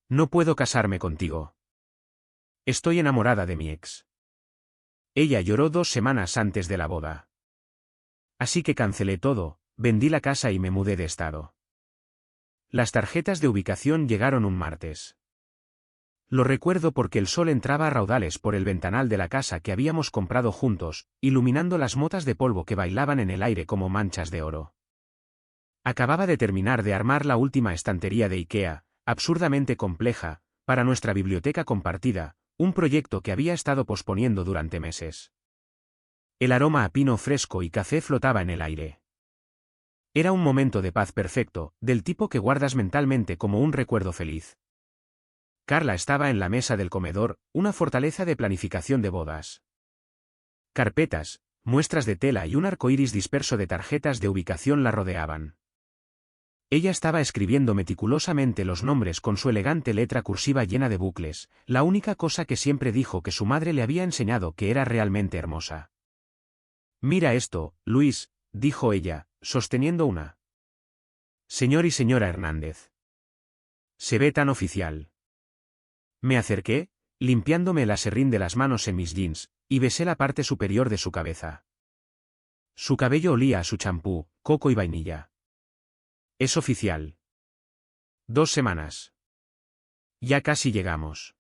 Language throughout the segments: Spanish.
No puedo casarme contigo. Estoy enamorada de mi ex. Ella lloró 2 semanas antes de la boda. Así que cancelé todo, vendí la casa y me mudé de estado. Las tarjetas de ubicación llegaron un martes. Lo recuerdo porque el sol entraba a raudales por el ventanal de la casa que habíamos comprado juntos, iluminando las motas de polvo que bailaban en el aire como manchas de oro. Acababa de terminar de armar la última estantería de IKEA, absurdamente compleja, para nuestra biblioteca compartida, un proyecto que había estado posponiendo durante meses. El aroma a pino fresco y café flotaba en el aire. Era un momento de paz perfecto, del tipo que guardas mentalmente como un recuerdo feliz. Carla estaba en la mesa del comedor, una fortaleza de planificación de bodas. Carpetas, muestras de tela y un arco iris disperso de tarjetas de ubicación la rodeaban. Ella estaba escribiendo meticulosamente los nombres con su elegante letra cursiva llena de bucles, la única cosa que siempre dijo que su madre le había enseñado que era realmente hermosa. «Mira esto, Luis», dijo ella, sosteniendo una. «Señor y señora Hernández. Se ve tan oficial». Me acerqué, limpiándome el aserrín de las manos en mis jeans, y besé la parte superior de su cabeza. Su cabello olía a su champú, coco y vainilla. «Es oficial. 2 semanas. Ya casi llegamos».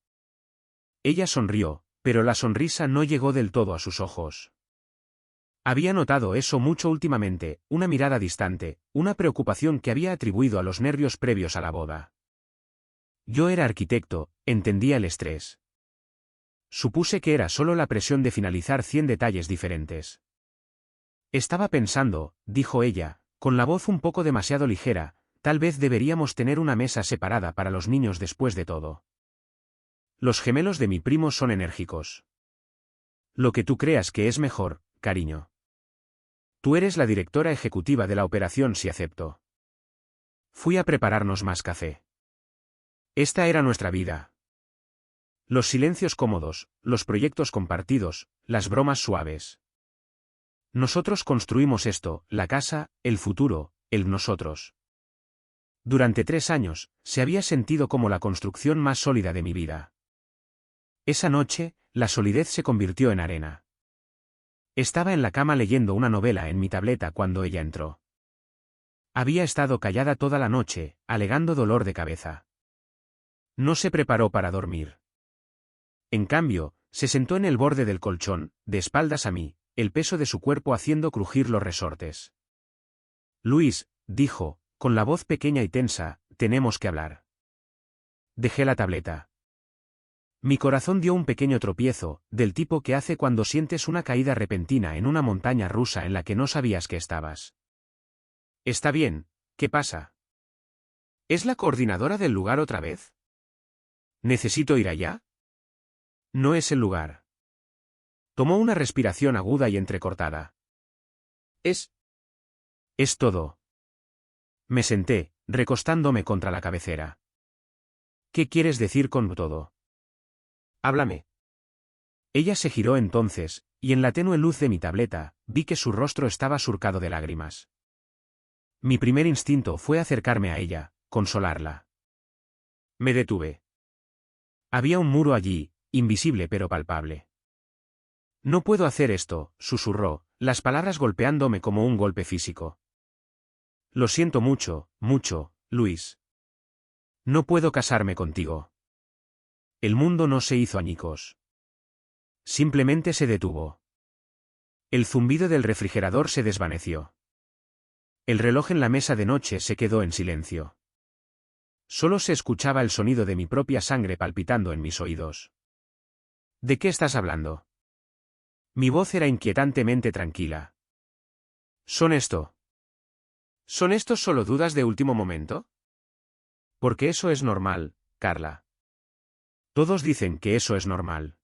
Ella sonrió, pero la sonrisa no llegó del todo a sus ojos. Había notado eso mucho últimamente, una mirada distante, una preocupación que había atribuido a los nervios previos a la boda. Yo era arquitecto, entendía el estrés. Supuse que era solo la presión de finalizar 100 detalles diferentes. «Estaba pensando», dijo ella, con la voz un poco demasiado ligera, «tal vez deberíamos tener una mesa separada para los niños después de todo. Los gemelos de mi primo son enérgicos. Lo que tú creas que es mejor, cariño. Tú eres la directora ejecutiva de la operación si acepto». Fui a prepararnos más café. Esta era nuestra vida. Los silencios cómodos, los proyectos compartidos, las bromas suaves. Nosotros construimos esto, la casa, el futuro, el nosotros. Durante 3 años, se había sentido como la construcción más sólida de mi vida. Esa noche, la solidez se convirtió en arena. Estaba en la cama leyendo una novela en mi tableta cuando ella entró. Había estado callada toda la noche, alegando dolor de cabeza. No se preparó para dormir. En cambio, se sentó en el borde del colchón, de espaldas a mí, el peso de su cuerpo haciendo crujir los resortes. «Luis», dijo, con la voz pequeña y tensa, «tenemos que hablar». Dejé la tableta. Mi corazón dio un pequeño tropiezo, del tipo que hace cuando sientes una caída repentina en una montaña rusa en la que no sabías que estabas. «Está bien, ¿qué pasa? ¿Es la coordinadora del lugar otra vez? ¿Necesito ir allá?» «No es el lugar». Tomó una respiración aguda y entrecortada. «Es todo». Me senté, recostándome contra la cabecera. «¿Qué quieres decir con todo? Háblame». Ella se giró entonces, y en la tenue luz de mi tableta, vi que su rostro estaba surcado de lágrimas. Mi primer instinto fue acercarme a ella, consolarla. Me detuve. Había un muro allí, invisible pero palpable. «No puedo hacer esto», susurró, las palabras golpeándome como un golpe físico. «Lo siento mucho, mucho, Luis. No puedo casarme contigo». El mundo no se hizo añicos. Simplemente se detuvo. El zumbido del refrigerador se desvaneció. El reloj en la mesa de noche se quedó en silencio. Solo se escuchaba el sonido de mi propia sangre palpitando en mis oídos. «¿De qué estás hablando?» Mi voz era inquietantemente tranquila. ¿Son estos solo dudas de último momento? Porque eso es normal, Carla. Todos dicen que eso es normal.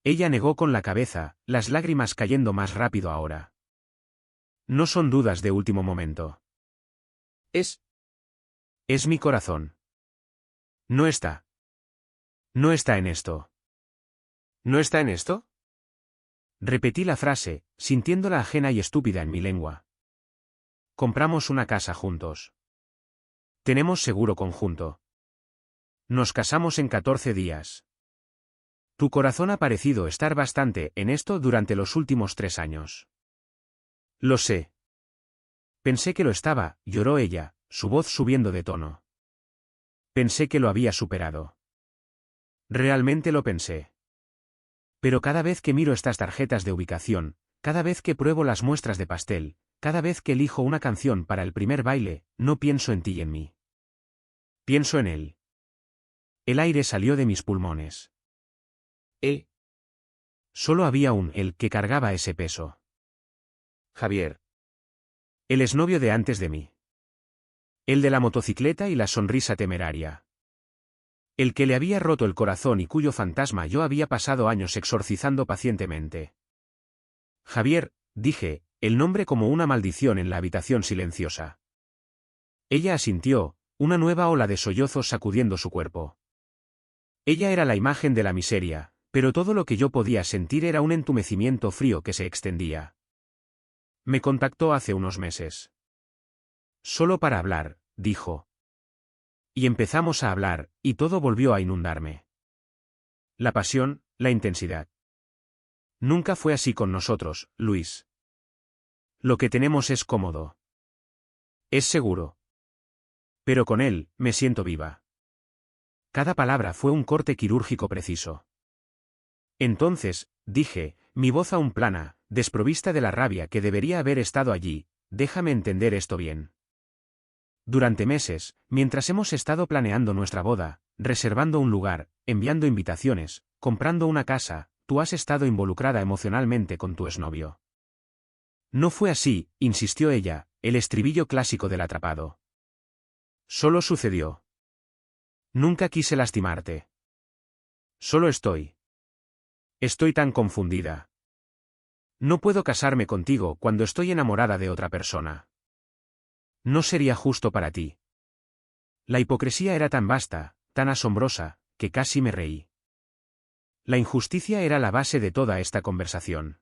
Ella negó con la cabeza, las lágrimas cayendo más rápido ahora. No son dudas de último momento. Es mi corazón. No está en esto. ¿No está en esto? Repetí la frase, sintiéndola ajena y estúpida en mi lengua. Compramos una casa juntos. Tenemos seguro conjunto. Nos casamos en 14 días. Tu corazón ha parecido estar bastante en esto durante los últimos 3 años. Lo sé. Pensé que lo estaba, lloró ella, su voz subiendo de tono. Pensé que lo había superado. Realmente lo pensé. Pero cada vez que miro estas tarjetas de ubicación, cada vez que pruebo las muestras de pastel, cada vez que elijo una canción para el primer baile, no pienso en ti y en mí. Pienso en él. El aire salió de mis pulmones. Solo había un él que cargaba ese peso. Javier. El exnovio de antes de mí. El de la motocicleta y la sonrisa temeraria. El que le había roto el corazón y cuyo fantasma yo había pasado años exorcizando pacientemente. Javier, dije, el nombre como una maldición en la habitación silenciosa. Ella asintió, una nueva ola de sollozos sacudiendo su cuerpo. Ella era la imagen de la miseria, pero todo lo que yo podía sentir era un entumecimiento frío que se extendía. Me contactó hace unos meses. Solo para hablar, dijo. Y empezamos a hablar, y todo volvió a inundarme. La pasión, la intensidad. Nunca fue así con nosotros, Luis. Lo que tenemos es cómodo. Es seguro. Pero con él, me siento viva. Cada palabra fue un corte quirúrgico preciso. Entonces, dije, mi voz aún plana, desprovista de la rabia que debería haber estado allí, déjame entender esto bien. Durante meses, mientras hemos estado planeando nuestra boda, reservando un lugar, enviando invitaciones, comprando una casa, tú has estado involucrada emocionalmente con tu exnovio. No fue así, insistió ella, el estribillo clásico del atrapado. Solo sucedió. Nunca quise lastimarte. Solo estoy. Estoy tan confundida. No puedo casarme contigo cuando estoy enamorada de otra persona. No sería justo para ti. La hipocresía era tan vasta, tan asombrosa, que casi me reí. La injusticia era la base de toda esta conversación.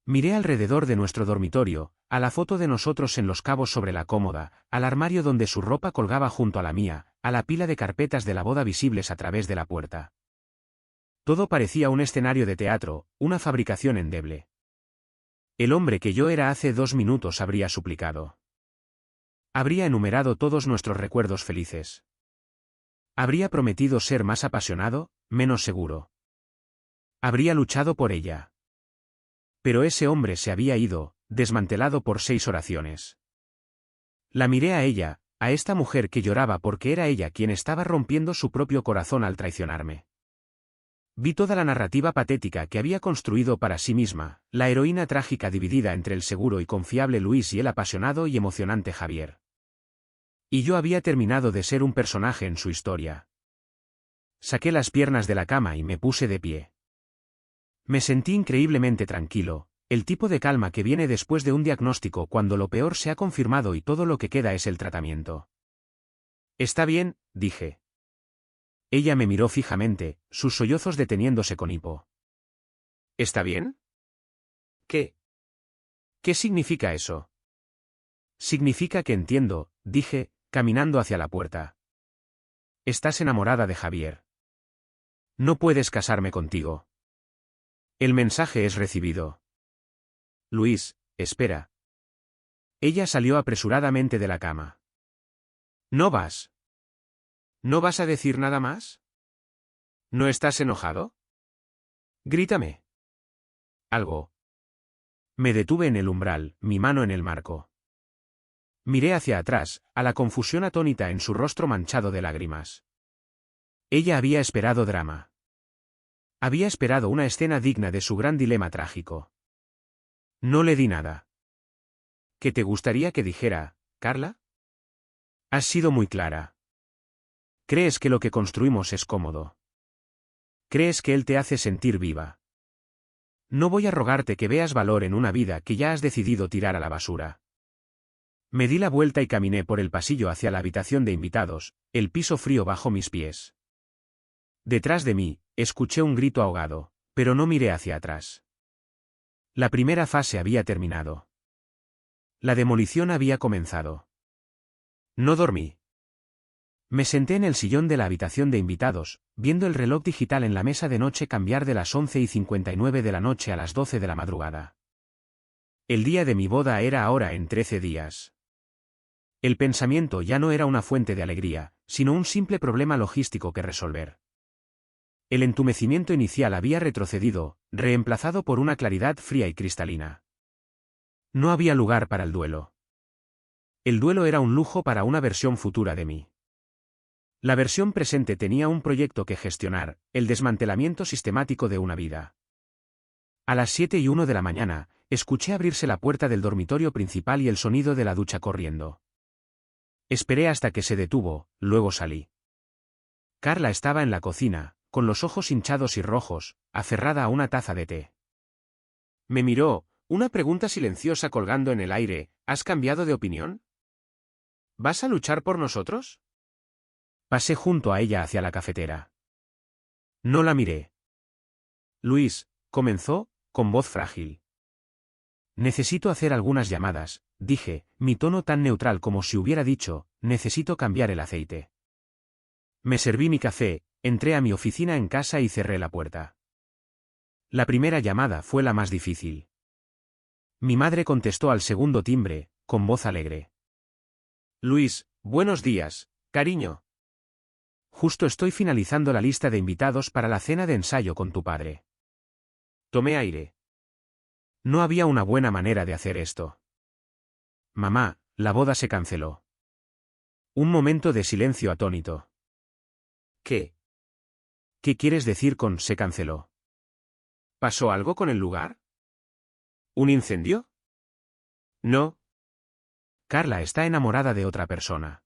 Miré alrededor de nuestro dormitorio, a la foto de nosotros en los cabos sobre la cómoda, al armario donde su ropa colgaba junto a la mía, a la pila de carpetas de la boda visibles a través de la puerta. Todo parecía un escenario de teatro, una fabricación endeble. El hombre que yo era hace 2 minutos habría suplicado. Habría enumerado todos nuestros recuerdos felices. Habría prometido ser más apasionado, menos seguro. Habría luchado por ella. Pero ese hombre se había ido, desmantelado por 6 oraciones. La miré a ella, a esta mujer que lloraba porque era ella quien estaba rompiendo su propio corazón al traicionarme. Vi toda la narrativa patética que había construido para sí misma, la heroína trágica dividida entre el seguro y confiable Luis y el apasionado y emocionante Javier. Y yo había terminado de ser un personaje en su historia. Saqué las piernas de la cama y me puse de pie. Me sentí increíblemente tranquilo, el tipo de calma que viene después de un diagnóstico cuando lo peor se ha confirmado y todo lo que queda es el tratamiento. Está bien, dije. Ella me miró fijamente, sus sollozos deteniéndose con hipo. ¿Está bien? ¿Qué? ¿Qué significa eso? Significa que entiendo, dije, caminando hacia la puerta. Estás enamorada de Javier. No puedes casarme contigo. El mensaje es recibido. Luis, espera. Ella salió apresuradamente de la cama. ¿No vas? ¿No vas a decir nada más? ¿No estás enojado? Grítame. Algo. Me detuve en el umbral, mi mano en el marco. Miré hacia atrás, a la confusión atónita en su rostro manchado de lágrimas. Ella había esperado drama. Había esperado una escena digna de su gran dilema trágico. No le di nada. ¿Qué te gustaría que dijera, Carla? Has sido muy clara. ¿Crees que lo que construimos es cómodo? ¿Crees que él te hace sentir viva? No voy a rogarte que veas valor en una vida que ya has decidido tirar a la basura. Me di la vuelta y caminé por el pasillo hacia la habitación de invitados, el piso frío bajo mis pies. Detrás de mí, escuché un grito ahogado, pero no miré hacia atrás. La primera fase había terminado. La demolición había comenzado. No dormí. Me senté en el sillón de la habitación de invitados, viendo el reloj digital en la mesa de noche cambiar de las 11:59 de la noche a las 12 de la madrugada. El día de mi boda era ahora en 13 días. El pensamiento ya no era una fuente de alegría, sino un simple problema logístico que resolver. El entumecimiento inicial había retrocedido, reemplazado por una claridad fría y cristalina. No había lugar para el duelo. El duelo era un lujo para una versión futura de mí. La versión presente tenía un proyecto que gestionar, el desmantelamiento sistemático de una vida. A las 7:01 de la mañana, escuché abrirse la puerta del dormitorio principal y el sonido de la ducha corriendo. Esperé hasta que se detuvo, luego salí. Carla estaba en la cocina, con los ojos hinchados y rojos, aferrada a una taza de té. Me miró, una pregunta silenciosa colgando en el aire: ¿has cambiado de opinión? ¿Vas a luchar por nosotros? Pasé junto a ella hacia la cafetera. No la miré. Luis, comenzó, con voz frágil. Necesito hacer algunas llamadas, dije, mi tono tan neutral como si hubiera dicho, necesito cambiar el aceite. Me serví mi café, entré a mi oficina en casa y cerré la puerta. La primera llamada fue la más difícil. Mi madre contestó al segundo timbre, con voz alegre. Luis, buenos días, cariño. Justo estoy finalizando la lista de invitados para la cena de ensayo con tu padre. Tomé aire. No había una buena manera de hacer esto. Mamá, la boda se canceló. Un momento de silencio atónito. ¿Qué? ¿Qué quieres decir con se canceló? ¿Pasó algo con el lugar? ¿Un incendio? No. Carla está enamorada de otra persona.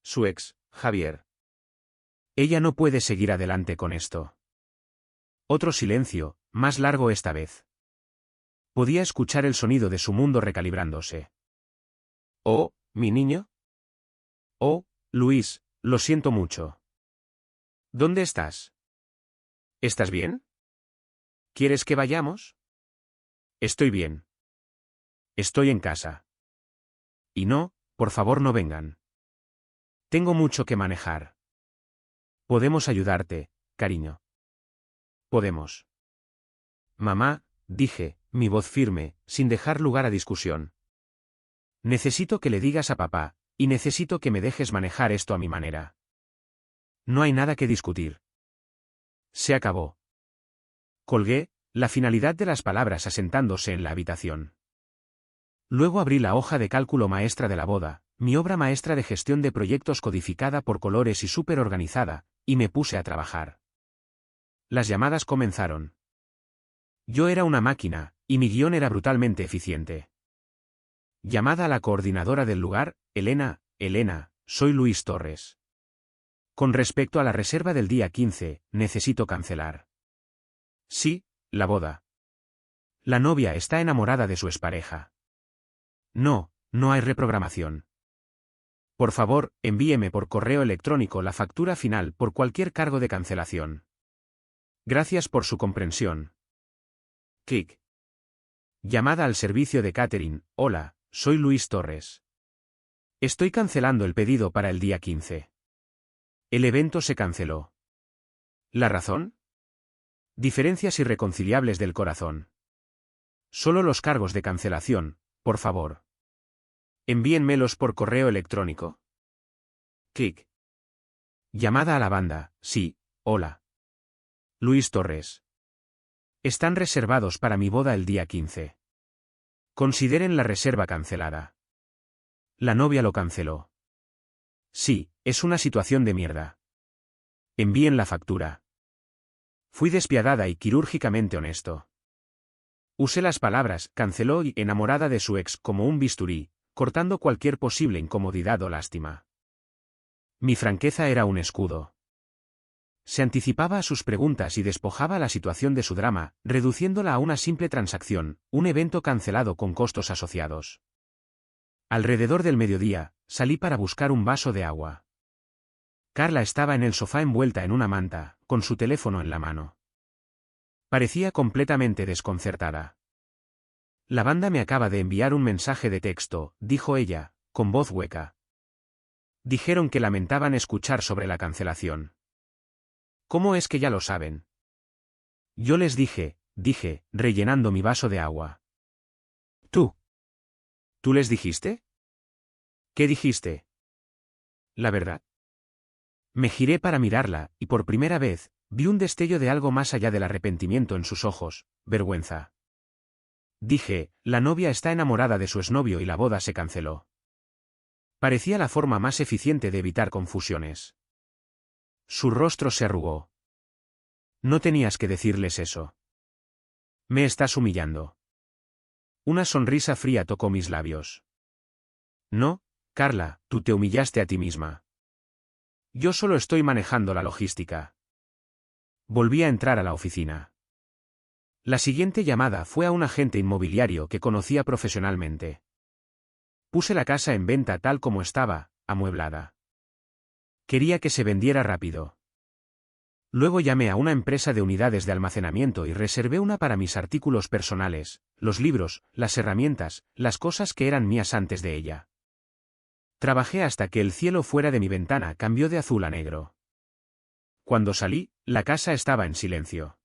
Su ex, Javier. Ella no puede seguir adelante con esto. Otro silencio, más largo esta vez. Podía escuchar el sonido de su mundo recalibrándose. Oh, mi niño. Oh, Luis, lo siento mucho. ¿Dónde estás? ¿Estás bien? ¿Quieres que vayamos? Estoy bien. Estoy en casa. Y no, por favor no vengan. Tengo mucho que manejar. Podemos ayudarte, cariño. Podemos. Mamá, dije, mi voz firme, sin dejar lugar a discusión. Necesito que le digas a papá, y necesito que me dejes manejar esto a mi manera. No hay nada que discutir. Se acabó. Colgué, la finalidad de las palabras asentándose en la habitación. Luego abrí la hoja de cálculo maestra de la boda, mi obra maestra de gestión de proyectos codificada por colores y súper organizada, y me puse a trabajar. Las llamadas comenzaron. Yo era una máquina, y mi guión era brutalmente eficiente. Llamada a la coordinadora del lugar: Elena, soy Luis Torres. Con respecto a la reserva del día 15, necesito cancelar. Sí, la boda. La novia está enamorada de su expareja. No, no hay reprogramación. Por favor, envíeme por correo electrónico la factura final por cualquier cargo de cancelación. Gracias por su comprensión. Clic. Llamada al servicio de catering: hola, soy Luis Torres. Estoy cancelando el pedido para el día 15. El evento se canceló. ¿La razón? Diferencias irreconciliables del corazón. Solo los cargos de cancelación, por favor. Envíenmelos por correo electrónico. Clic. Llamada a la banda: sí, hola. Luis Torres. Están reservados para mi boda el día 15. Consideren la reserva cancelada. La novia lo canceló. Sí, es una situación de mierda. Envíen la factura. Fui despiadada y quirúrgicamente honesto. Usé las palabras canceló y enamorada de su ex como un bisturí, cortando cualquier posible incomodidad o lástima. Mi franqueza era un escudo. Se anticipaba a sus preguntas y despojaba la situación de su drama, reduciéndola a una simple transacción, un evento cancelado con costos asociados. Alrededor del mediodía, salí para buscar un vaso de agua. Carla estaba en el sofá envuelta en una manta, con su teléfono en la mano. Parecía completamente desconcertada. La banda me acaba de enviar un mensaje de texto, dijo ella, con voz hueca. Dijeron que lamentaban escuchar sobre la cancelación. ¿Cómo es que ya lo saben? Yo les dije, rellenando mi vaso de agua. ¿Tú? ¿Tú les dijiste? ¿Qué dijiste? La verdad. Me giré para mirarla, y por primera vez, vi un destello de algo más allá del arrepentimiento en sus ojos, vergüenza. Dije, la novia está enamorada de su exnovio y la boda se canceló. Parecía la forma más eficiente de evitar confusiones. Su rostro se arrugó. No tenías que decirles eso. Me estás humillando. Una sonrisa fría tocó mis labios. No, Carla, tú te humillaste a ti misma. Yo solo estoy manejando la logística. Volví a entrar a la oficina. La siguiente llamada fue a un agente inmobiliario que conocía profesionalmente. Puse la casa en venta tal como estaba, amueblada. Quería que se vendiera rápido. Luego llamé a una empresa de unidades de almacenamiento y reservé una para mis artículos personales, los libros, las herramientas, las cosas que eran mías antes de ella. Trabajé hasta que el cielo fuera de mi ventana cambió de azul a negro. Cuando salí, la casa estaba en silencio.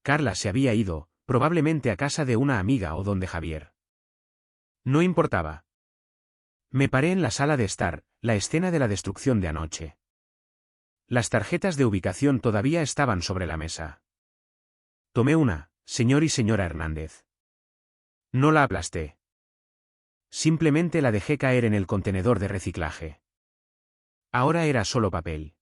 Carla se había ido, probablemente a casa de una amiga o donde Javier. No importaba. Me paré en la sala de estar, la escena de la destrucción de anoche. Las tarjetas de ubicación todavía estaban sobre la mesa. Tomé una, señor y señora Hernández. No la aplasté. Simplemente la dejé caer en el contenedor de reciclaje. Ahora era solo papel.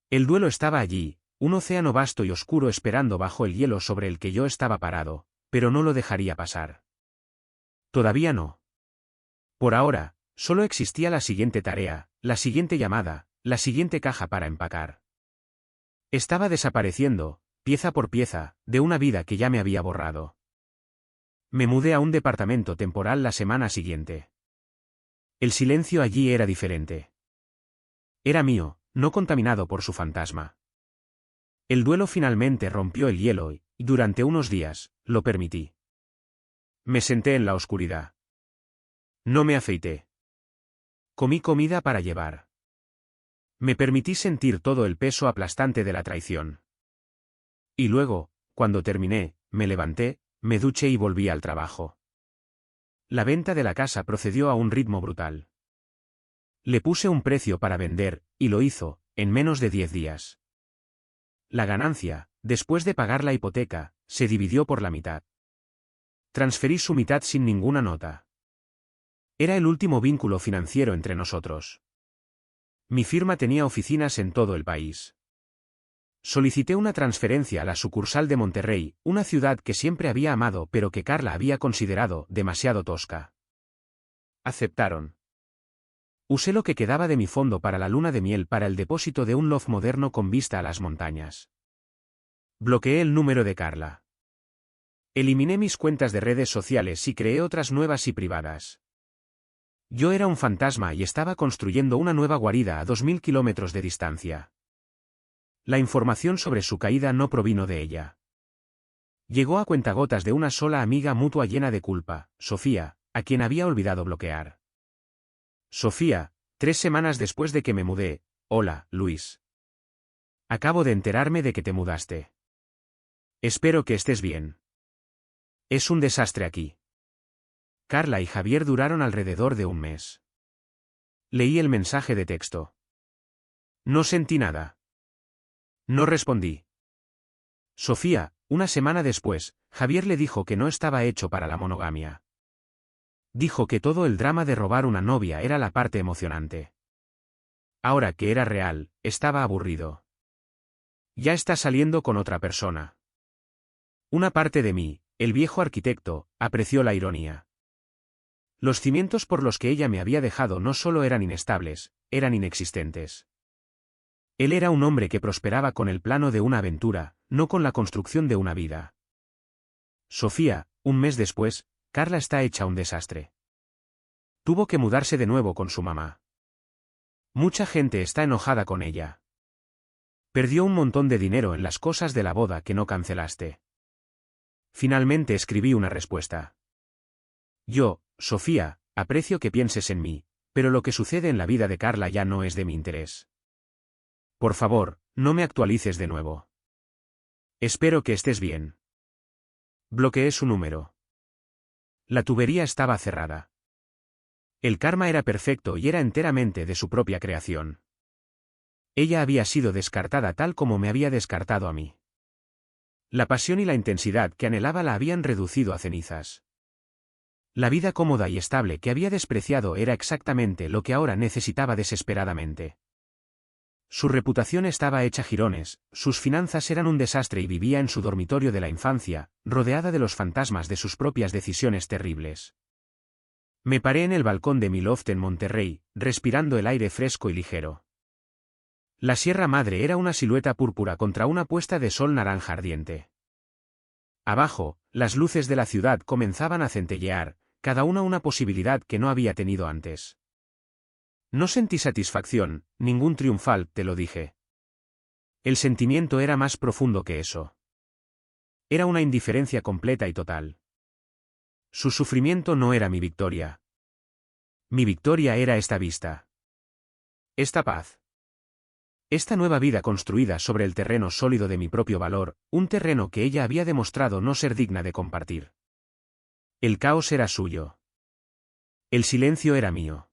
El duelo estaba allí, un océano vasto y oscuro esperando bajo el hielo sobre el que yo estaba parado, pero no lo dejaría pasar. Todavía no. Por ahora, solo existía la siguiente tarea, la siguiente llamada, la siguiente caja para empacar. Estaba desapareciendo, pieza por pieza, de una vida que ya me había borrado. Me mudé a un departamento temporal la semana siguiente. El silencio allí era diferente. Era mío, no contaminado por su fantasma. El duelo finalmente rompió el hielo y, durante unos días, lo permití. Me senté en la oscuridad. No me afeité. Comí comida para llevar. Me permití sentir todo el peso aplastante de la traición. Y luego, cuando terminé, me levanté, me duché y volví al trabajo. La venta de la casa procedió a un ritmo brutal. Le puse un precio para vender, y lo hizo, en menos de 10 días. La ganancia, después de pagar la hipoteca, se dividió por la mitad. Transferí su mitad sin ninguna nota. Era el último vínculo financiero entre nosotros. Mi firma tenía oficinas en todo el país. Solicité una transferencia a la sucursal de Monterrey, una ciudad que siempre había amado pero que Carla había considerado demasiado tosca. Aceptaron. Usé lo que quedaba de mi fondo para la luna de miel para el depósito de un loft moderno con vista a las montañas. Bloqueé el número de Carla. Eliminé mis cuentas de redes sociales y creé otras nuevas y privadas. Yo era un fantasma y estaba construyendo una nueva guarida a 2000 kilómetros de distancia. La información sobre su caída no provino de ella. Llegó a cuentagotas de una sola amiga mutua llena de culpa, Sofía, a quien había olvidado bloquear. Sofía, 3 semanas después de que me mudé, hola, Luis. Acabo de enterarme de que te mudaste. Espero que estés bien. Es un desastre aquí. Carla y Javier duraron alrededor de un mes. Leí el mensaje de texto. No sentí nada. No respondí. Sofía, una semana después, Javier le dijo que no estaba hecho para la monogamia. Dijo que todo el drama de robar una novia era la parte emocionante. Ahora que era real, estaba aburrido. Ya está saliendo con otra persona. Una parte de mí, el viejo arquitecto, apreció la ironía. Los cimientos por los que ella me había dejado no solo eran inestables, eran inexistentes. Él era un hombre que prosperaba con el plano de una aventura, no con la construcción de una vida. Sofía, un mes después, Carla está hecha un desastre. Tuvo que mudarse de nuevo con su mamá. Mucha gente está enojada con ella. Perdió un montón de dinero en las cosas de la boda que no cancelaste. Finalmente escribí una respuesta. Yo, Sofía, aprecio que pienses en mí, pero lo que sucede en la vida de Carla ya no es de mi interés. Por favor, no me actualices de nuevo. Espero que estés bien. Bloqueé su número. La tubería estaba cerrada. El karma era perfecto y era enteramente de su propia creación. Ella había sido descartada tal como me había descartado a mí. La pasión y la intensidad que anhelaba la habían reducido a cenizas. La vida cómoda y estable que había despreciado era exactamente lo que ahora necesitaba desesperadamente. Su reputación estaba hecha jirones, sus finanzas eran un desastre y vivía en su dormitorio de la infancia, rodeada de los fantasmas de sus propias decisiones terribles. Me paré en el balcón de mi loft en Monterrey, respirando el aire fresco y ligero. La Sierra Madre era una silueta púrpura contra una puesta de sol naranja ardiente. Abajo, las luces de la ciudad comenzaban a centellear, cada una posibilidad que no había tenido antes. No sentí satisfacción, ningún triunfal, te lo dije. El sentimiento era más profundo que eso. Era una indiferencia completa y total. Su sufrimiento no era mi victoria. Mi victoria era esta vista. Esta paz. Esta nueva vida construida sobre el terreno sólido de mi propio valor, un terreno que ella había demostrado no ser digna de compartir. El caos era suyo. El silencio era mío.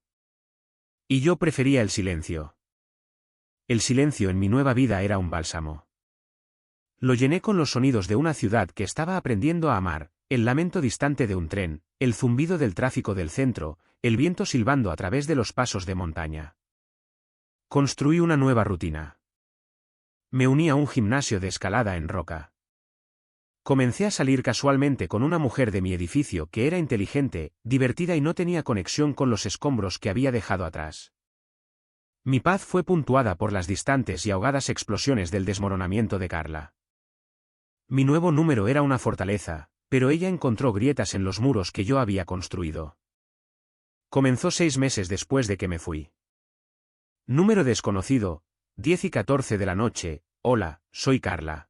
Y yo prefería el silencio. El silencio en mi nueva vida era un bálsamo. Lo llené con los sonidos de una ciudad que estaba aprendiendo a amar, el lamento distante de un tren, el zumbido del tráfico del centro, el viento silbando a través de los pasos de montaña. Construí una nueva rutina. Me uní a un gimnasio de escalada en roca. Comencé a salir casualmente con una mujer de mi edificio que era inteligente, divertida y no tenía conexión con los escombros que había dejado atrás. Mi paz fue puntuada por las distantes y ahogadas explosiones del desmoronamiento de Carla. Mi nuevo número era una fortaleza, pero ella encontró grietas en los muros que yo había construido. Comenzó 6 meses después de que me fui. Número desconocido, 10:14 de la noche, hola, soy Carla.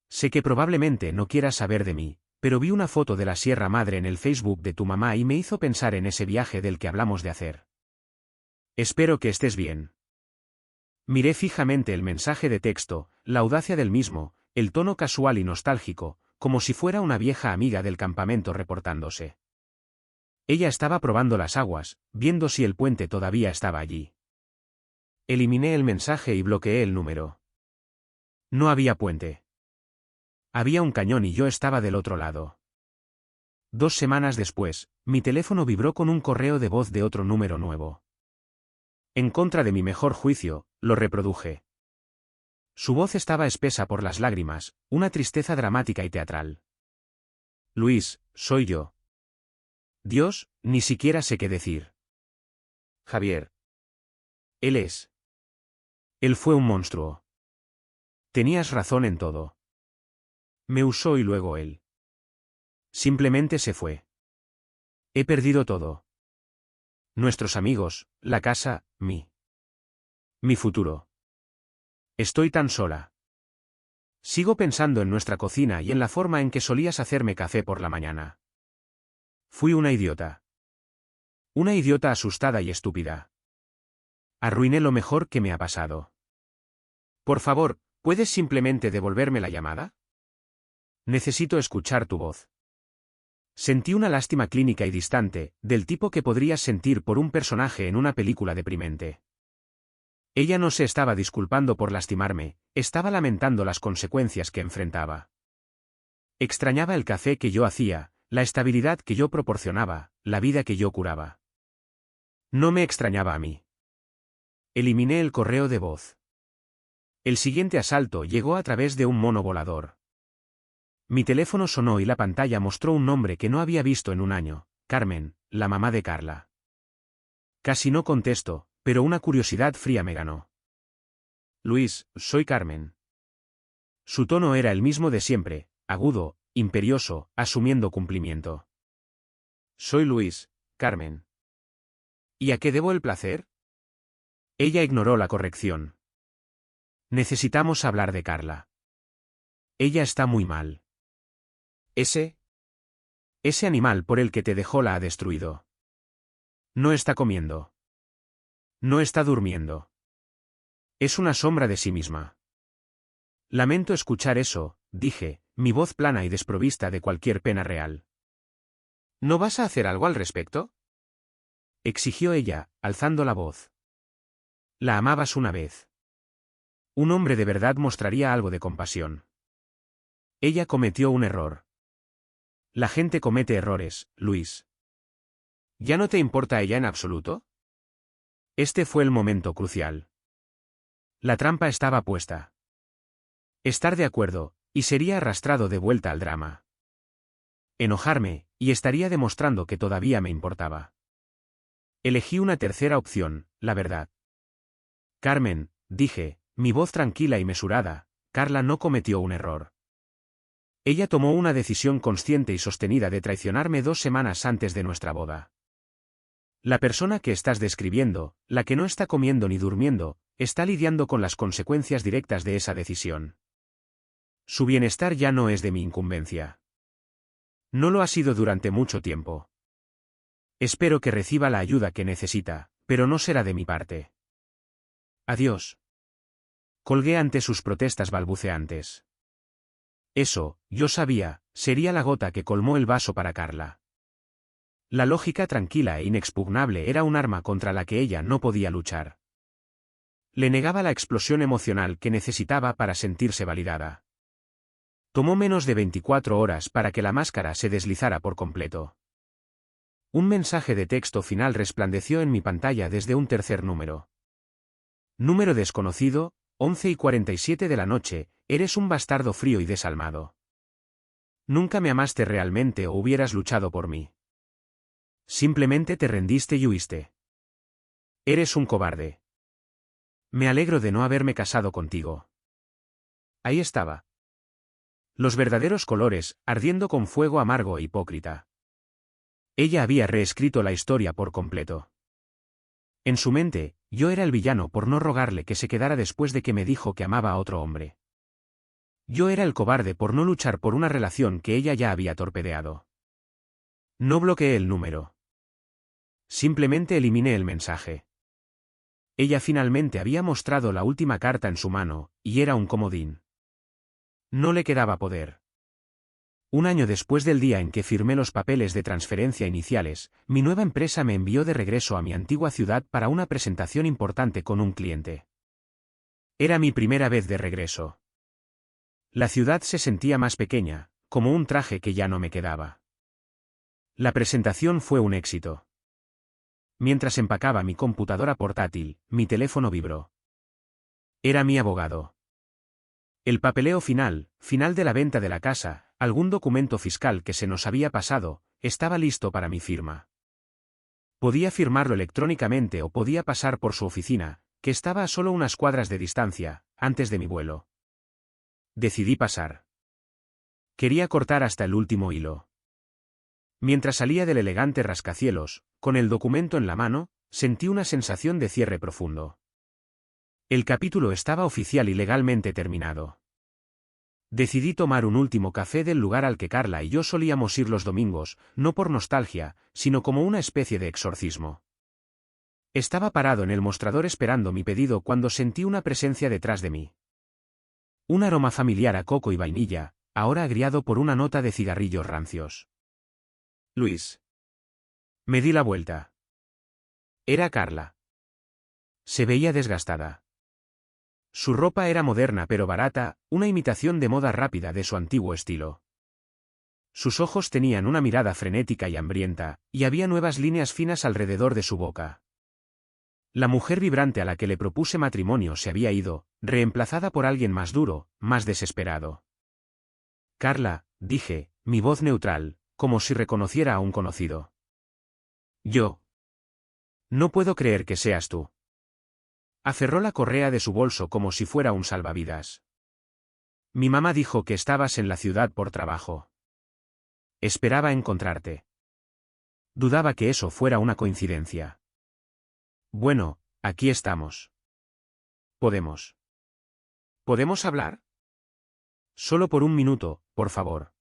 Sé que probablemente no quieras saber de mí, pero vi una foto de la Sierra Madre en el Facebook de tu mamá y me hizo pensar en ese viaje del que hablamos de hacer. Espero que estés bien. Miré fijamente el mensaje de texto, la audacia del mismo, el tono casual y nostálgico, como si fuera una vieja amiga del campamento reportándose. Ella estaba probando las aguas, viendo si el puente todavía estaba allí. Eliminé el mensaje y bloqueé el número. No había puente. Había un cañón y yo estaba del otro lado. 2 semanas después, mi teléfono vibró con un correo de voz de otro número nuevo. En contra de mi mejor juicio, lo reproduje. Su voz estaba espesa por las lágrimas, una tristeza dramática y teatral. Luis, soy yo. Dios, ni siquiera sé qué decir. Javier. Él es. Él fue un monstruo. Tenías razón en todo. Me usó y luego él. Simplemente se fue. He perdido todo. Nuestros amigos, la casa, mi futuro. Estoy tan sola. Sigo pensando en nuestra cocina y en la forma en que solías hacerme café por la mañana. Fui una idiota. Una idiota asustada y estúpida. Arruiné lo mejor que me ha pasado. Por favor, ¿puedes simplemente devolverme la llamada? Necesito escuchar tu voz. Sentí una lástima clínica y distante, del tipo que podrías sentir por un personaje en una película deprimente. Ella no se estaba disculpando por lastimarme, estaba lamentando las consecuencias que enfrentaba. Extrañaba el café que yo hacía, la estabilidad que yo proporcionaba, la vida que yo curaba. No me extrañaba a mí. Eliminé el correo de voz. El siguiente asalto llegó a través de un mono volador. Mi teléfono sonó y la pantalla mostró un nombre que no había visto en un año, Carmen, la mamá de Carla. Casi no contesto, pero una curiosidad fría me ganó. Luis, soy Carmen. Su tono era el mismo de siempre, agudo, imperioso, asumiendo cumplimiento. Soy Luis, Carmen. ¿Y a qué debo el placer? Ella ignoró la corrección. Necesitamos hablar de Carla. Ella está muy mal. Ese animal por el que te dejó la ha destruido. No está comiendo. No está durmiendo. Es una sombra de sí misma. Lamento escuchar eso, dije, mi voz plana y desprovista de cualquier pena real. ¿No vas a hacer algo al respecto?, exigió ella, alzando la voz. La amabas una vez. Un hombre de verdad mostraría algo de compasión. Ella cometió un error. La gente comete errores, Luis. ¿Ya no te importa ella en absoluto? Este fue el momento crucial. La trampa estaba puesta. Estar de acuerdo, y sería arrastrado de vuelta al drama. Enojarme, y estaría demostrando que todavía me importaba. Elegí una tercera opción, la verdad. Carmen, dije, mi voz tranquila y mesurada, Carla no cometió un error. Ella tomó una decisión consciente y sostenida de traicionarme 2 semanas antes de nuestra boda. La persona que estás describiendo, la que no está comiendo ni durmiendo, está lidiando con las consecuencias directas de esa decisión. Su bienestar ya no es de mi incumbencia. No lo ha sido durante mucho tiempo. Espero que reciba la ayuda que necesita, pero no será de mi parte. Adiós. Colgué ante sus protestas balbuceantes. Eso, yo sabía, sería la gota que colmó el vaso para Carla. La lógica tranquila e inexpugnable era un arma contra la que ella no podía luchar. Le negaba la explosión emocional que necesitaba para sentirse validada. Tomó menos de 24 horas para que la máscara se deslizara por completo. Un mensaje de texto final resplandeció en mi pantalla desde un tercer número. Número desconocido, 11:47 de la noche, eres un bastardo frío y desalmado. Nunca me amaste realmente o hubieras luchado por mí. Simplemente te rendiste y huiste. Eres un cobarde. Me alegro de no haberme casado contigo. Ahí estaba. Los verdaderos colores, ardiendo con fuego amargo e hipócrita. Ella había reescrito la historia por completo. En su mente, yo era el villano por no rogarle que se quedara después de que me dijo que amaba a otro hombre. Yo era el cobarde por no luchar por una relación que ella ya había torpedeado. No bloqueé el número. Simplemente eliminé el mensaje. Ella finalmente había mostrado la última carta en su mano, y era un comodín. No le quedaba poder. Un año después del día en que firmé los papeles de transferencia iniciales, mi nueva empresa me envió de regreso a mi antigua ciudad para una presentación importante con un cliente. Era mi primera vez de regreso. La ciudad se sentía más pequeña, como un traje que ya no me quedaba. La presentación fue un éxito. Mientras empacaba mi computadora portátil, mi teléfono vibró. Era mi abogado. El papeleo final de la venta de la casa, algún documento fiscal que se nos había pasado, estaba listo para mi firma. Podía firmarlo electrónicamente o podía pasar por su oficina, que estaba a solo unas cuadras de distancia, antes de mi vuelo. Decidí pasar. Quería cortar hasta el último hilo. Mientras salía del elegante rascacielos, con el documento en la mano, sentí una sensación de cierre profundo. El capítulo estaba oficial y legalmente terminado. Decidí tomar un último café del lugar al que Carla y yo solíamos ir los domingos, no por nostalgia, sino como una especie de exorcismo. Estaba parado en el mostrador esperando mi pedido cuando sentí una presencia detrás de mí. Un aroma familiar a coco y vainilla, ahora agriado por una nota de cigarrillos rancios. Luis. Me di la vuelta. Era Carla. Se veía desgastada. Su ropa era moderna pero barata, una imitación de moda rápida de su antiguo estilo. Sus ojos tenían una mirada frenética y hambrienta, y había nuevas líneas finas alrededor de su boca. La mujer vibrante a la que le propuse matrimonio se había ido, reemplazada por alguien más duro, más desesperado. Carla, dije, mi voz neutral, como si reconociera a un conocido. Yo. No puedo creer que seas tú. Aferró la correa de su bolso como si fuera un salvavidas. Mi mamá dijo que estabas en la ciudad por trabajo. Esperaba encontrarte. Dudaba que eso fuera una coincidencia. Bueno, aquí estamos. ¿Podemos? ¿Podemos hablar? Solo por un minuto, por favor.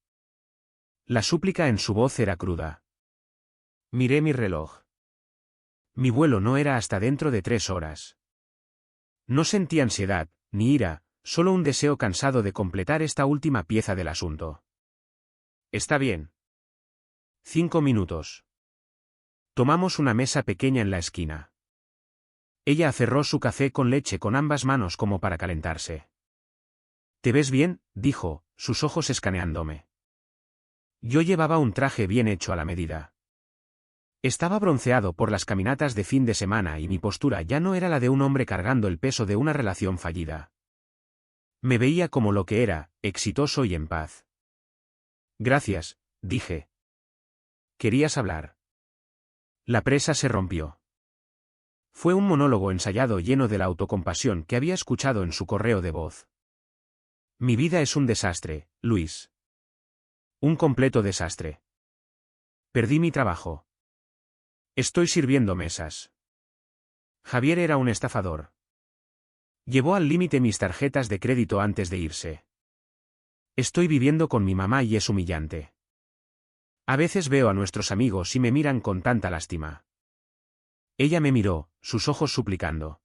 La súplica en su voz era cruda. Miré mi reloj. Mi vuelo no era hasta dentro de 3 horas. No sentí ansiedad, ni ira, solo un deseo cansado de completar esta última pieza del asunto. Está bien. 5 minutos. Tomamos una mesa pequeña en la esquina. Ella aferró su café con leche con ambas manos como para calentarse. «¿Te ves bien?», dijo, sus ojos escaneándome. Yo llevaba un traje bien hecho a la medida. Estaba bronceado por las caminatas de fin de semana y mi postura ya no era la de un hombre cargando el peso de una relación fallida. Me veía como lo que era, exitoso y en paz. «Gracias», dije. «¿Querías hablar?». La presa se rompió. Fue un monólogo ensayado lleno de la autocompasión que había escuchado en su correo de voz. «Mi vida es un desastre, Luis. Un completo desastre. Perdí mi trabajo. Estoy sirviendo mesas. Javier era un estafador. Llevó al límite mis tarjetas de crédito antes de irse. Estoy viviendo con mi mamá y es humillante. A veces veo a nuestros amigos y me miran con tanta lástima». Ella me miró, sus ojos suplicando.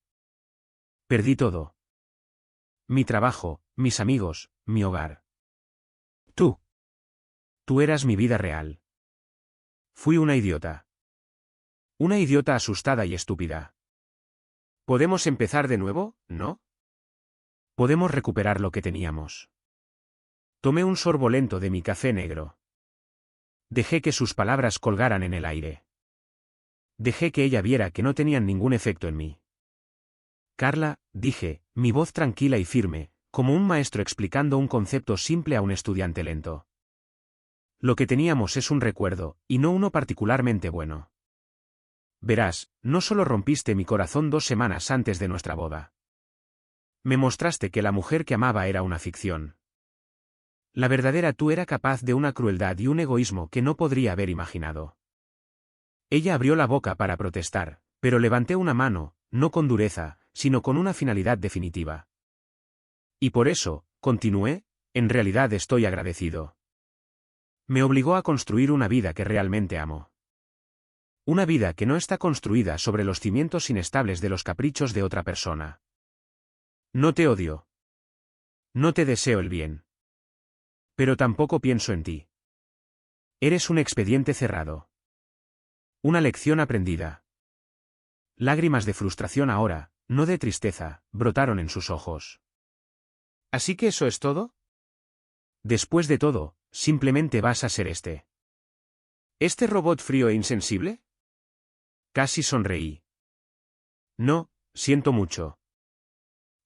«Perdí todo. Mi trabajo, mis amigos, mi hogar. Tú. Tú eras mi vida real. Fui una idiota. Una idiota asustada y estúpida. ¿Podemos empezar de nuevo, no? Podemos recuperar lo que teníamos». Tomé un sorbo lento de mi café negro. Dejé que sus palabras colgaran en el aire. Dejé que ella viera que no tenían ningún efecto en mí. «Carla», dije, mi voz tranquila y firme, como un maestro explicando un concepto simple a un estudiante lento. «Lo que teníamos es un recuerdo, y no uno particularmente bueno. Verás, no solo rompiste mi corazón 2 semanas antes de nuestra boda. Me mostraste que la mujer que amaba era una ficción. La verdadera tú era capaz de una crueldad y un egoísmo que no podría haber imaginado». Ella abrió la boca para protestar, pero levanté una mano, no con dureza, sino con una finalidad definitiva. «Y por eso», continué, «en realidad estoy agradecido. Me obligó a construir una vida que realmente amo. Una vida que no está construida sobre los cimientos inestables de los caprichos de otra persona. No te odio. No te deseo el bien. Pero tampoco pienso en ti. Eres un expediente cerrado. Una lección aprendida». Lágrimas de frustración ahora, no de tristeza, brotaron en sus ojos. «¿Así que eso es todo? Después de todo, simplemente vas a ser ¿Este robot frío e insensible?». Casi sonreí. «No, siento mucho.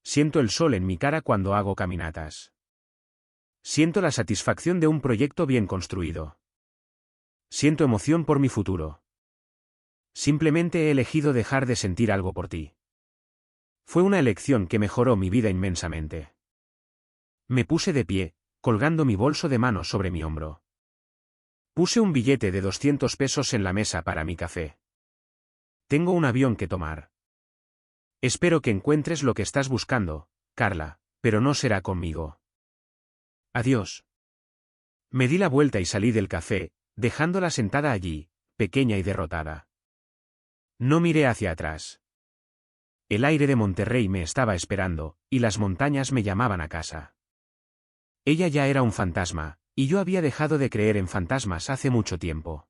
Siento el sol en mi cara cuando hago caminatas. Siento la satisfacción de un proyecto bien construido. Siento emoción por mi futuro. Simplemente he elegido dejar de sentir algo por ti. Fue una elección que mejoró mi vida inmensamente». Me puse de pie, colgando mi bolso de mano sobre mi hombro. Puse un billete de 200 pesos en la mesa para mi café. «Tengo un avión que tomar. Espero que encuentres lo que estás buscando, Carla, pero no será conmigo. Adiós». Me di la vuelta y salí del café, dejándola sentada allí, pequeña y derrotada. No miré hacia atrás. El aire de Monterrey me estaba esperando, y las montañas me llamaban a casa. Ella ya era un fantasma, y yo había dejado de creer en fantasmas hace mucho tiempo.